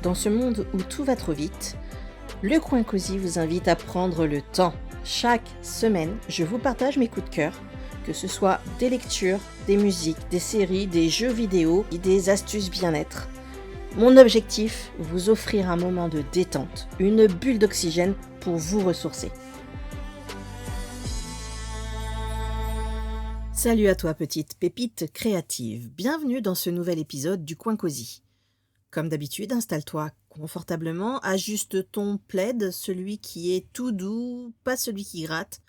Dans ce monde où tout va trop vite, le Coin Cosy vous invite à prendre le temps. Chaque semaine, je vous partage mes coups de cœur, que ce soit des lectures, des musiques, des séries, des jeux vidéo et des astuces bien-être. Mon objectif, vous offrir un moment de détente, une bulle d'oxygène pour vous ressourcer. Salut à toi petite pépite créative, bienvenue dans ce nouvel épisode du Coin Cosy. Comme d'habitude, installe-toi confortablement, ajuste ton plaid, celui qui est tout doux, pas celui qui gratte,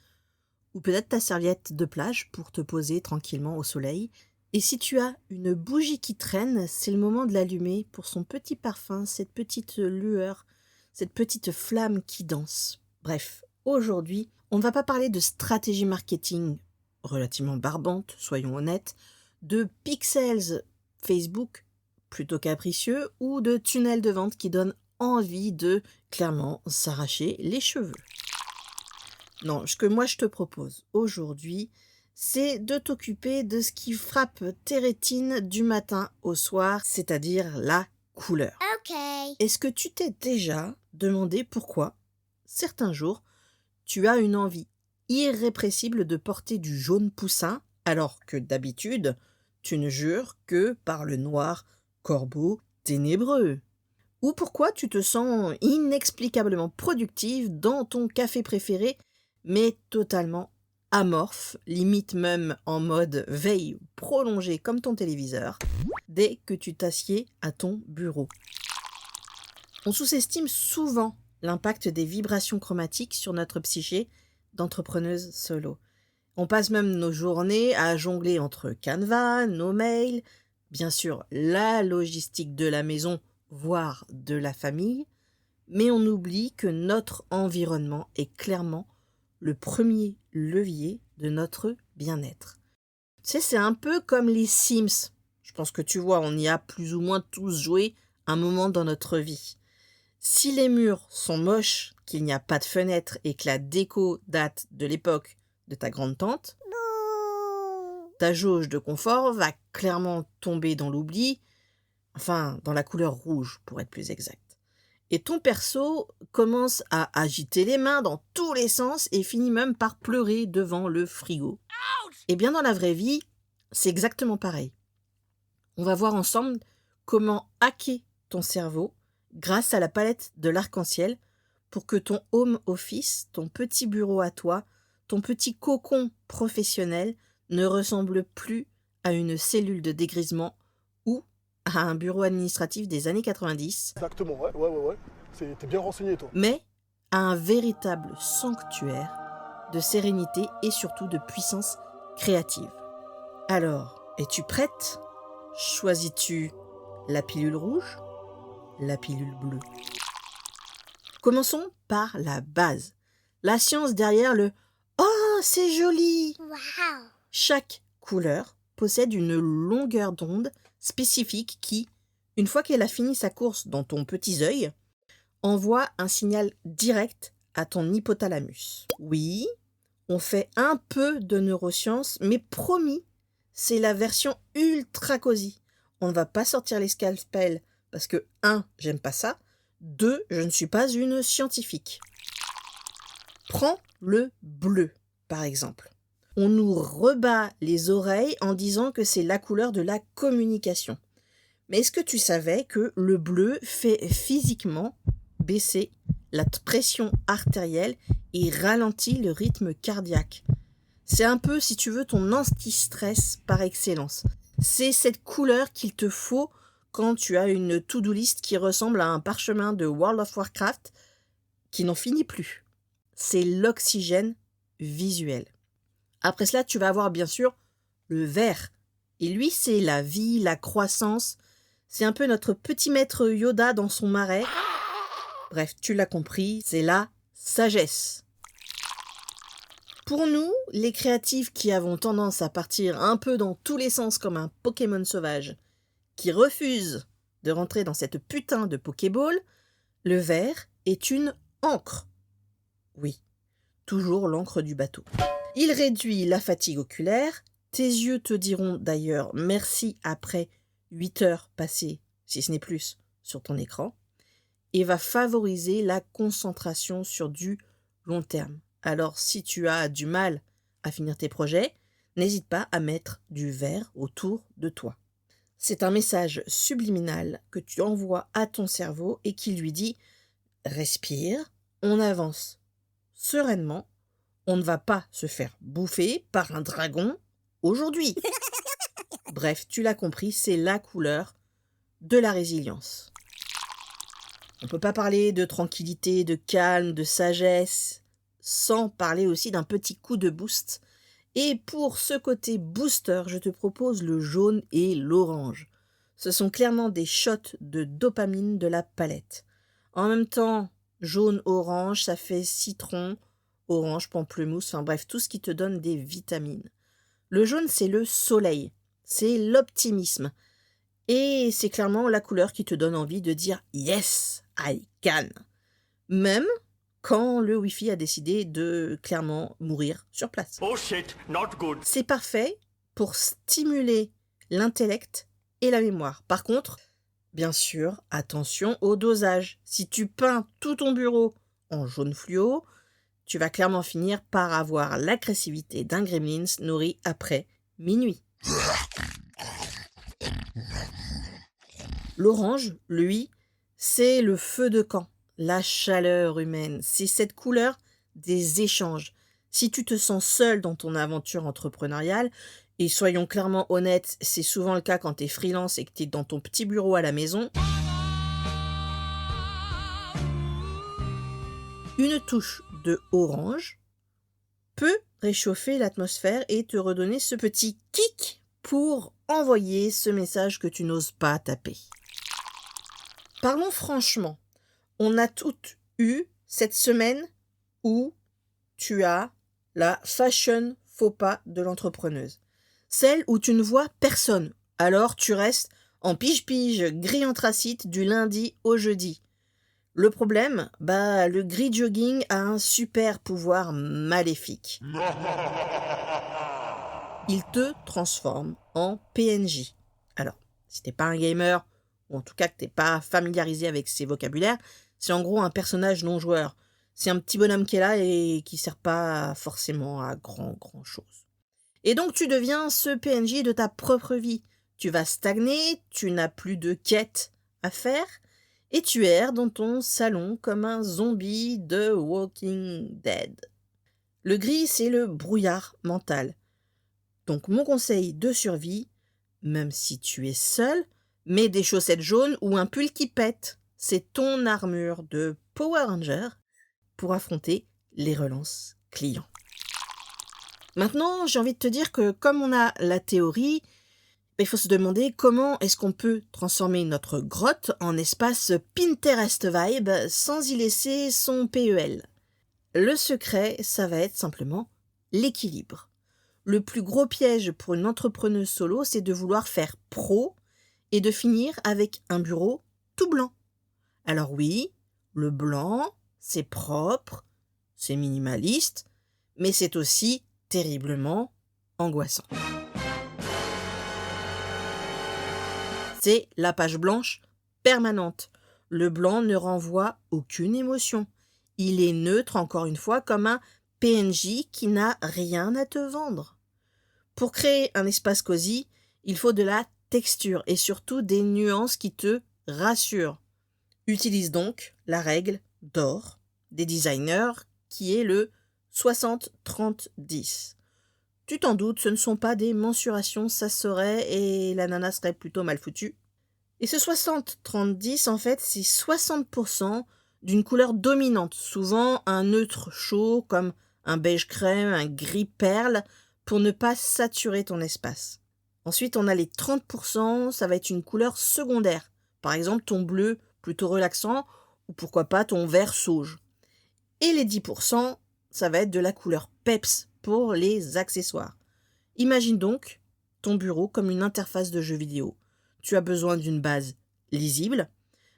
ou peut-être ta serviette de plage pour te poser tranquillement au soleil. Et si tu as une bougie qui traîne, c'est le moment de l'allumer pour son petit parfum, cette petite lueur, cette petite flamme qui danse. Bref, aujourd'hui, on ne va pas parler de stratégie marketing relativement barbante, soyons honnêtes, de pixels Facebook plutôt capricieux ou de tunnels de vente qui donnent envie de clairement s'arracher les cheveux. Non, ce que moi je te propose aujourd'hui, c'est de t'occuper de ce qui frappe tes rétines du matin au soir, c'est-à-dire la couleur. Est-ce que tu t'es déjà demandé pourquoi, certains jours, tu as une envie irrépressible de porter du jaune poussin, alors que d'habitude, tu ne jures que par le noir corbeau ténébreux? Ou pourquoi tu te sens inexplicablement productive dans ton café préféré, mais totalement amorphe, limite même en mode veille prolongée comme ton téléviseur, dès que tu t'assieds à ton bureau? On sous-estime souvent l'impact des vibrations chromatiques sur notre psyché d'entrepreneuse solo. On passe même nos journées à jongler entre Canva, nos mails, bien sûr la logistique de la maison, voire de la famille, mais on oublie que notre environnement est clairement le premier levier de notre bien-être. Tu sais, c'est un peu comme les Sims. Je pense que tu vois, on y a plus ou moins tous joué un moment dans notre vie. Si les murs sont moches, qu'il n'y a pas de fenêtre et que la déco date de l'époque de ta grande-tante, ta jauge de confort va clairement tomber dans l'oubli, enfin dans la couleur rouge pour être plus exact. Et ton perso commence à agiter les mains dans tous les sens et finit même par pleurer devant le frigo. Et bien dans la vraie vie, c'est exactement pareil. On va voir ensemble comment hacker ton cerveau grâce à la palette de l'arc-en-ciel pour que ton home office, ton petit bureau à toi, ton petit cocon professionnel ne ressemble plus à une cellule de dégrisement ou à un bureau administratif des années 90. Exactement, ouais. T'es bien renseigné, toi. Mais à un véritable sanctuaire de sérénité et surtout de puissance créative. Alors, es-tu prête? Choisis-tu la pilule rouge? La pilule bleue? Commençons par la base. La science derrière le « Oh, c'est joli !» Chaque couleur possède une longueur d'onde spécifique qui, une fois qu'elle a fini sa course dans ton petit œil, envoie un signal direct à ton hypothalamus. Oui, on fait un peu de neurosciences, mais promis, c'est la version ultra cosy. On ne va pas sortir les scalpels parce que 1, j'aime pas ça, 2, je ne suis pas une scientifique. Prends le bleu, par exemple. On nous rebat les oreilles en disant que c'est la couleur de la communication. Mais est-ce que tu savais que le bleu fait physiquement baisser la pression artérielle et ralentit le rythme cardiaque? C'est un peu, si tu veux, ton anti-stress par excellence. C'est cette couleur qu'il te faut quand tu as une to-do list qui ressemble à un parchemin de World of Warcraft qui n'en finit plus. C'est l'oxygène visuel. Après cela, tu vas avoir bien sûr le vert. Et lui, c'est la vie, la croissance. C'est un peu notre petit maître Yoda dans son marais. Bref, tu l'as compris, c'est la sagesse. Pour nous, les créatifs qui avons tendance à partir un peu dans tous les sens comme un Pokémon sauvage, qui refuse de rentrer dans cette putain de Pokéball, le vert est une encre. Oui, toujours l'encre du bateau. Il réduit la fatigue oculaire. Tes yeux te diront d'ailleurs merci après 8 heures passées, si ce n'est plus, sur ton écran. et va favoriser la concentration sur du long terme. Alors, si tu as du mal à finir tes projets, n'hésite pas à mettre du vert autour de toi. C'est un message subliminal que tu envoies à ton cerveau et qui lui dit « Respire, on avance sereinement, on ne va pas se faire bouffer par un dragon aujourd'hui. » Bref, tu l'as compris, c'est la couleur de la résilience. On ne peut pas parler de tranquillité, de calme, de sagesse, sans parler aussi d'un petit coup de boost. Et pour ce côté booster, je te propose le jaune et l'orange. Ce sont clairement des shots de dopamine de la palette. En même temps, jaune-orange, ça fait citron, orange, pamplemousse, enfin bref, tout ce qui te donne des vitamines. Le jaune, c'est le soleil, c'est l'optimisme. Et c'est clairement la couleur qui te donne envie de dire « Yes, I can !» Même quand le Wi-Fi a décidé de clairement mourir sur place. Oh shit, not good. C'est parfait pour stimuler l'intellect et la mémoire. Par contre, bien sûr, attention au dosage. Si tu peins tout ton bureau en jaune fluo, tu vas clairement finir par avoir l'agressivité d'un gremlins nourri après minuit. L'orange, lui, c'est le feu de camp, la chaleur humaine. C'est cette couleur des échanges. Si tu te sens seul dans ton aventure entrepreneuriale, et soyons clairement honnêtes, c'est souvent le cas quand tu es freelance et que tu es dans ton petit bureau à la maison, une touche de orange peut réchauffer l'atmosphère et te redonner ce petit kick pour envoyer ce message que tu n'oses pas taper. Parlons franchement, on a toutes eu cette semaine où tu as la fashion faux pas de l'entrepreneuse. Celle où tu ne vois personne, alors tu restes en pige-pige gris anthracite du lundi au jeudi. Le problème, le gris jogging a un super pouvoir maléfique. Il te transforme en PNJ. Alors, si t'es pas un gamer, ou en tout cas que t'es pas familiarisé avec ces vocabulaires, c'est en gros un personnage non joueur. C'est un petit bonhomme qui est là et qui sert pas forcément à grand chose. Et donc tu deviens ce PNJ de ta propre vie. Tu vas stagner, tu n'as plus de quête à faire, et tu erres dans ton salon comme un zombie de Walking Dead. Le gris, c'est le brouillard mental. Donc mon conseil de survie, même si tu es seul, mets des chaussettes jaunes ou un pull qui pète. C'est ton armure de Power Ranger pour affronter les relances clients. Maintenant, j'ai envie de te dire que comme on a la théorie, il faut se demander comment est-ce qu'on peut transformer notre grotte en espace Pinterest vibe sans y laisser son PEL. Le secret, ça va être simplement l'équilibre. Le plus gros piège pour une entrepreneuse solo, c'est de vouloir faire pro et de finir avec un bureau tout blanc. Alors oui, le blanc, c'est propre, c'est minimaliste, mais c'est aussi terriblement angoissant. C'est la page blanche permanente. Le blanc ne renvoie aucune émotion. Il est neutre, encore une fois, comme un PNJ qui n'a rien à te vendre. Pour créer un espace cosy, il faut de la texture et surtout des nuances qui te rassurent. Utilise donc la règle d'or des designers qui est le 60-30-10. Tu t'en doutes, ce ne sont pas des mensurations, ça serait et la nana serait plutôt mal foutue. Et ce 60-30-10, en fait, c'est 60% d'une couleur dominante, souvent un neutre chaud comme un beige crème, un gris perle, pour ne pas saturer ton espace. Ensuite, on a les 30%, ça va être une couleur secondaire. Par exemple, ton bleu plutôt relaxant, ou pourquoi pas ton vert sauge. Et les 10%, ça va être de la couleur peps pour les accessoires. Imagine donc ton bureau comme une interface de jeu vidéo. Tu as besoin d'une base lisible,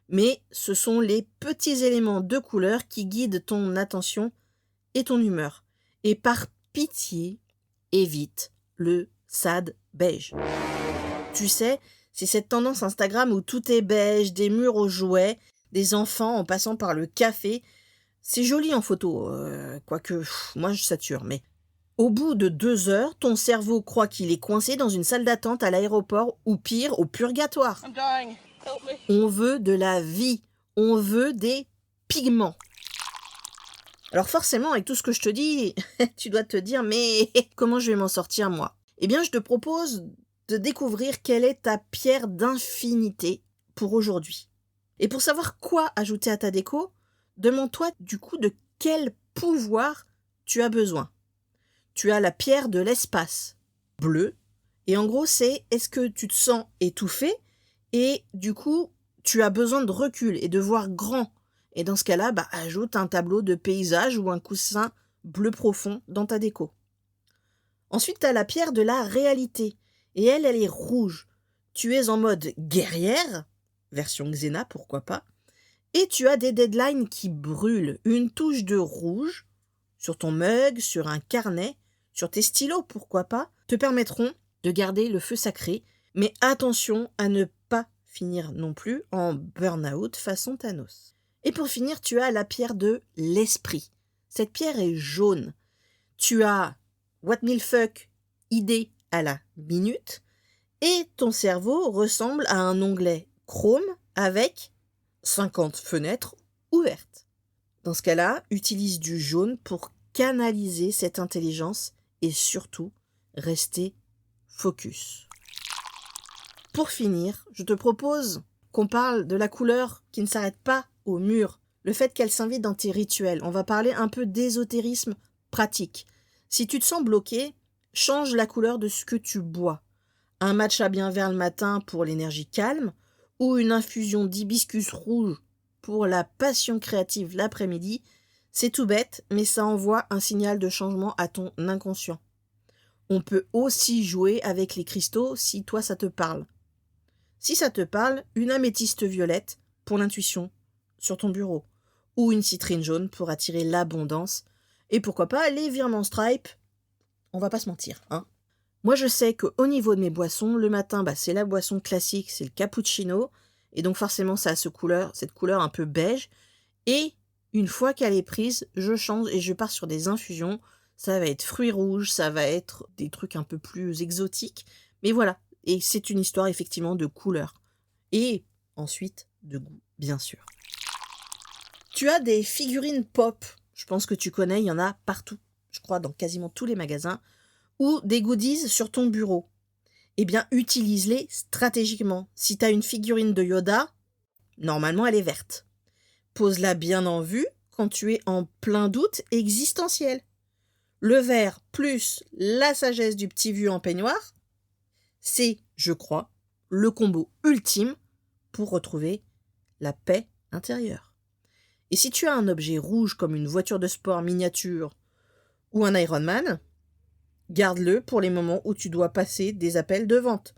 mais ce sont les petits éléments de couleur qui guident ton attention et ton humeur. Et par pitié, évite le sad beige. Tu sais, c'est cette tendance Instagram où tout est beige, des murs aux jouets. des enfants en passant par le café. C'est joli en photo, quoique moi je sature, mais au bout de 2 heures, ton cerveau croit qu'il est coincé dans une salle d'attente à l'aéroport ou pire, au purgatoire. I'm dying. Help me. On veut de la vie, on veut des pigments. Alors forcément, avec tout ce que je te dis, tu dois te dire, mais comment je vais m'en sortir moi? Eh bien, je te propose de découvrir quelle est ta pierre d'infinité pour aujourd'hui. Et pour savoir quoi ajouter à ta déco, demande-toi du coup de quel pouvoir tu as besoin. Tu as la pierre de l'espace, bleue, et en gros c'est est-ce que tu te sens étouffé et du coup tu as besoin de recul et de voir grand. Et dans ce cas-là, ajoute un tableau de paysage ou un coussin bleu profond dans ta déco. Ensuite, tu as la pierre de la réalité. Et elle est rouge. Tu es en mode guerrière, version Xena, pourquoi pas. Et tu as des deadlines qui brûlent. Une touche de rouge sur ton mug, sur un carnet, sur tes stylos, pourquoi pas, te permettront de garder le feu sacré. Mais attention à ne pas finir non plus en burn-out façon Thanos. Et pour finir, tu as la pierre de l'esprit. Cette pierre est jaune. Tu as what the fuck idée à la minute et ton cerveau ressemble à un onglet Chrome avec 50 fenêtres ouvertes. Dans ce cas-là, utilise du jaune pour canaliser cette intelligence et surtout rester focus. Pour finir, je te propose qu'on parle de la couleur qui ne s'arrête pas au mur, le fait qu'elle s'invite dans tes rituels. On va parler un peu d'ésotérisme pratique. Si tu te sens bloqué, change la couleur de ce que tu bois. Un matcha bien vert le matin pour l'énergie calme, ou une infusion d'hibiscus rouge pour la passion créative l'après-midi, c'est tout bête, mais ça envoie un signal de changement à ton inconscient. On peut aussi jouer avec les cristaux si toi ça te parle. Si ça te parle, une améthyste violette pour l'intuition sur ton bureau, ou une citrine jaune pour attirer l'abondance, et pourquoi pas les virements Stripe, on va pas se mentir, hein. Moi je sais qu'au niveau de mes boissons, le matin c'est la boisson classique, c'est le cappuccino, et donc forcément ça a cette couleur un peu beige, et une fois qu'elle est prise, je change et je pars sur des infusions, ça va être fruits rouges, ça va être des trucs un peu plus exotiques, mais voilà, et c'est une histoire effectivement de couleur, et ensuite de goût, bien sûr. Tu as des figurines pop, je pense que tu connais, il y en a partout, je crois dans quasiment tous les magasins, ou des goodies sur ton bureau. Eh bien, utilise-les stratégiquement. Si tu as une figurine de Yoda, normalement elle est verte. Pose-la bien en vue quand tu es en plein doute existentiel. Le vert plus la sagesse du petit vieux en peignoir, c'est, je crois, le combo ultime pour retrouver la paix intérieure. Et si tu as un objet rouge comme une voiture de sport miniature ou un Ironman, garde-le pour les moments où tu dois passer des appels de vente.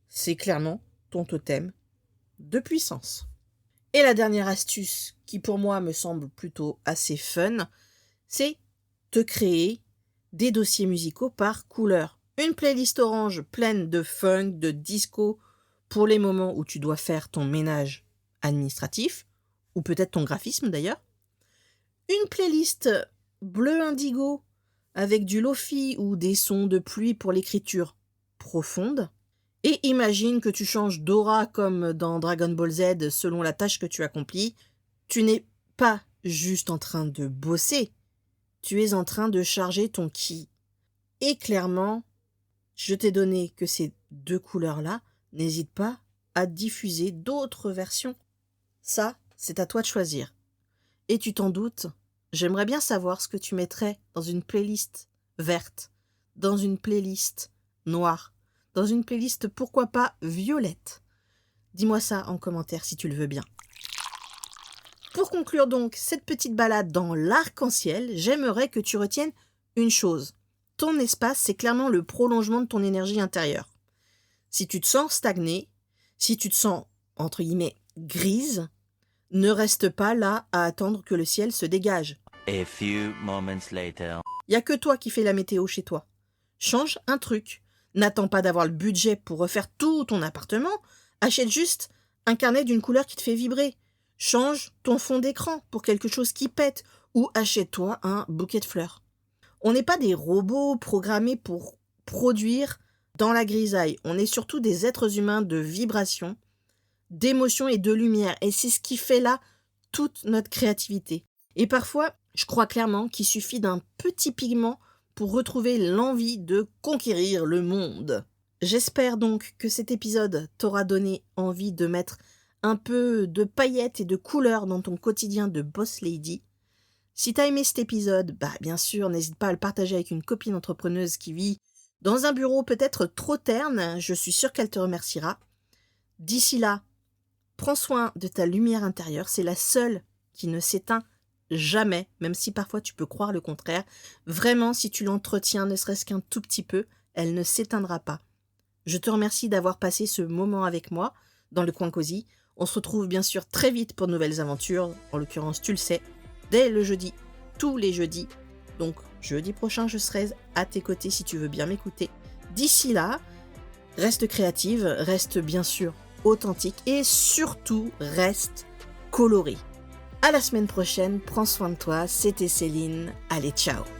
C'est clairement ton totem de puissance. Et la dernière astuce, qui pour moi me semble plutôt assez fun, c'est te créer des dossiers musicaux par couleur. Une playlist orange pleine de funk, de disco, pour les moments où tu dois faire ton ménage administratif, ou peut-être ton graphisme d'ailleurs. Une playlist bleu indigo, avec du lofi ou des sons de pluie pour l'écriture profonde. Et imagine que tu changes d'aura comme dans Dragon Ball Z selon la tâche que tu accomplis. Tu n'es pas juste en train de bosser, tu es en train de charger ton ki. Et clairement, je t'ai donné que ces 2 couleurs-là, n'hésite pas à diffuser d'autres versions. Ça, c'est à toi de choisir. Et tu t'en doutes, j'aimerais bien savoir ce que tu mettrais dans une playlist verte, dans une playlist noire, dans une playlist pourquoi pas violette. Dis-moi ça en commentaire si tu le veux bien. Pour conclure donc cette petite balade dans l'arc-en-ciel, j'aimerais que tu retiennes une chose. Ton espace, c'est clairement le prolongement de ton énergie intérieure. Si tu te sens stagné, si tu te sens, entre guillemets, grise, ne reste pas là à attendre que le ciel se dégage. A few moments later. Il n'y a que toi qui fais la météo chez toi. Change un truc. N'attends pas d'avoir le budget pour refaire tout ton appartement. Achète juste un carnet d'une couleur qui te fait vibrer. Change ton fond d'écran pour quelque chose qui pète ou achète-toi un bouquet de fleurs. On n'est pas des robots programmés pour produire dans la grisaille. On est surtout des êtres humains de vibration, d'émotion et de lumière. Et c'est ce qui fait là toute notre créativité. Et parfois, je crois clairement qu'il suffit d'un petit pigment pour retrouver l'envie de conquérir le monde. J'espère donc que cet épisode t'aura donné envie de mettre un peu de paillettes et de couleurs dans ton quotidien de boss lady. Si t'as aimé cet épisode, bien sûr, n'hésite pas à le partager avec une copine entrepreneuse qui vit dans un bureau peut-être trop terne. Je suis sûre qu'elle te remerciera. D'ici là, prends soin de ta lumière intérieure. C'est la seule qui ne s'éteint jamais, même si parfois tu peux croire le contraire. Vraiment, si tu l'entretiens, ne serait-ce qu'un tout petit peu, elle ne s'éteindra pas. Je te remercie d'avoir passé ce moment avec moi dans le coin cosy. On se retrouve bien sûr très vite pour de nouvelles aventures. En l'occurrence, tu le sais, dès le jeudi, tous les jeudis. Donc, jeudi prochain, je serai à tes côtés si tu veux bien m'écouter. D'ici là, reste créative, reste bien sûr authentique et surtout, reste colorée. À la semaine prochaine, prends soin de toi, c'était Céline. Allez, ciao!